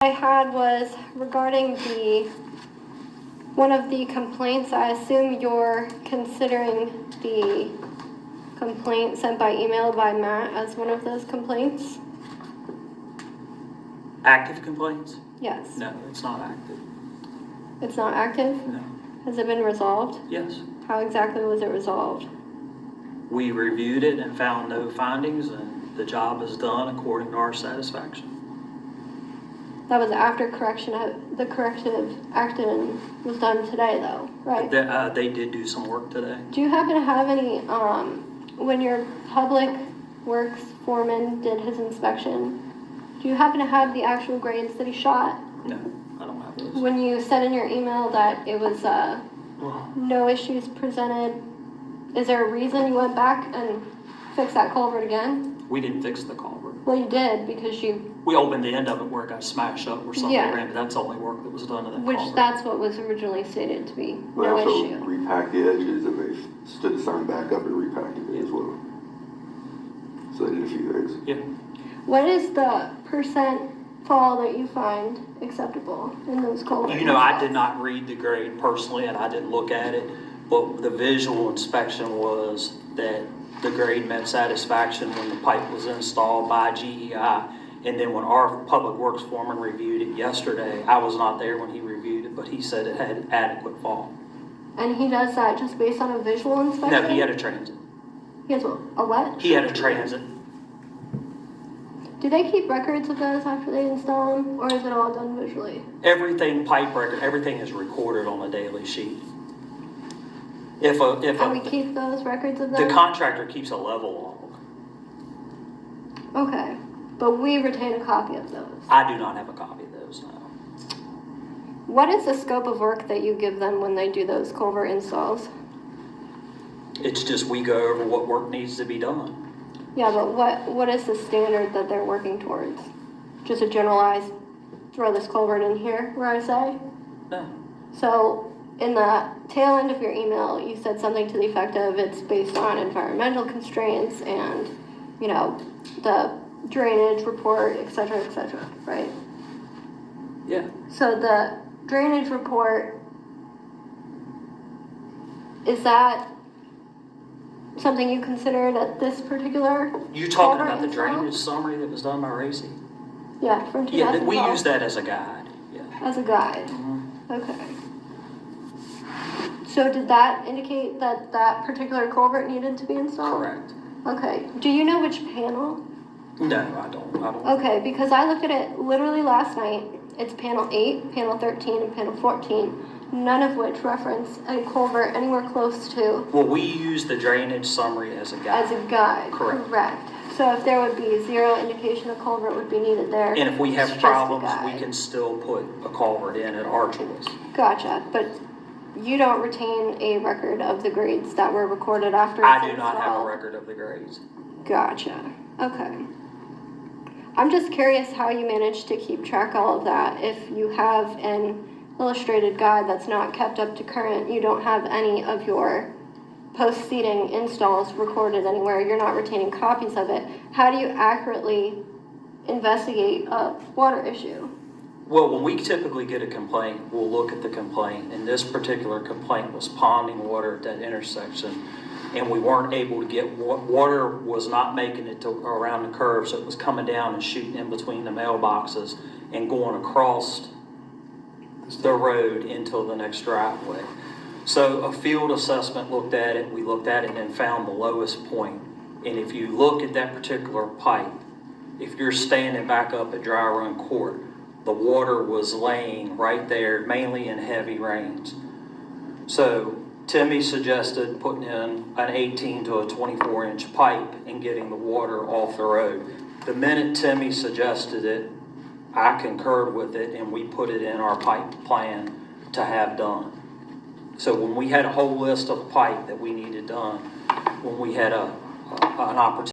I had was regarding one of the complaints. I assume you're considering the complaint sent by email by Matt as one of those complaints? Active complaints? Yes. No, it's not active. It's not active? No. Has it been resolved? Yes. How exactly was it resolved? We reviewed it and found no findings, and the job is done according to our satisfaction. That was after the corrective action was done today, though, right? They did do some work today. Do you happen to have any, when your public works foreman did his inspection, do you happen to have the actual grades that he shot? No, I don't have those. When you said in your email that it was no issues presented, is there a reason you went back and fixed that culvert again? We didn't fix the culvert. Well, you did, because We opened the end of it where it got smashed up where somebody Yeah. ran, but that's the only work that was done to that which culvert. that's what was originally stated to be They no also issue. repacked the edges and they stood the sign back up and repacked it as well. So they did a few things. Yeah. What is the percent fall that you find acceptable in those culverts? You know, I did not read the grade personally, and I didn't look at it, but the visual inspection was that the grade met satisfaction when the pipe was installed by GEI. And then when our public works foreman reviewed it yesterday, I was not there when he reviewed it, but he said it had adequate fall. And he does that just based on a visual inspection? No, he had a transit. He has a what? He had a transit. Do they keep records of those after they install them, or is it all done visually? Everything, pipe record, everything is recorded on a daily sheet. And we keep those records of The them? contractor keeps a level log. Okay, but we retain a copy of those. I do not have a copy of those now. What is the scope of work that you give them when they do those culvert installs? It's just we go over what work needs to be done. Yeah, but what is the standard that they're working towards? Just a generalized, throw this culvert in here, where I say? No. So, in the tail end of your email, you said something to the effect of it's based on environmental constraints and, you know, the drainage report, et cetera, right? Yeah. So the drainage report, is that something you considered at this particular? You talking about culvert the install? drainage summary that was done by Racy? Yeah, from 2012. Yeah, we use that as a guide, yeah. As a guide, Mhm. okay. So did that indicate that that particular culvert needed to be installed? Correct. Okay, do you know which panel? No, I don't. Okay, because I looked at it literally last night. It's panel 8, panel 13, and panel 14, none of which reference a culvert anywhere close to Well, we use the drainage summary as a guide. as a guide. Correct. So if there would be zero indication a culvert would be needed there. And if we it's have just a problems, we guide. can still put a culvert in at our choice. Gotcha, but you don't retain a record of the grades that were recorded after I it's do not have a installed? record of the grades. Gotcha, okay. I'm just curious how you managed to keep track of all of that. If you have an illustrated guide that's not kept up to current, you don't have any of your post-seeding installs recorded anywhere, you're not retaining copies of it, how do you accurately investigate a water issue? Well, when we typically get a complaint, we'll look at the complaint, and this particular complaint was ponding water at that intersection, and we weren't able to get, water was not making it to around the curve, so it was coming down and shooting in between the mailboxes and going across the road into the next driveway. So a field assessment looked at it, we looked at it and found the lowest point. And if you look at that particular pipe, if you're standing back up at Dry Run Court, the water was laying right there, mainly in heavy rains. So Timmy suggested putting in an 18 to a 24-inch pipe and getting the water off the road. The minute Timmy suggested it, I concurred with it, and we put it in our pipe plan to have done. So when we had a whole list of pipe that we needed done, when we had an opportunity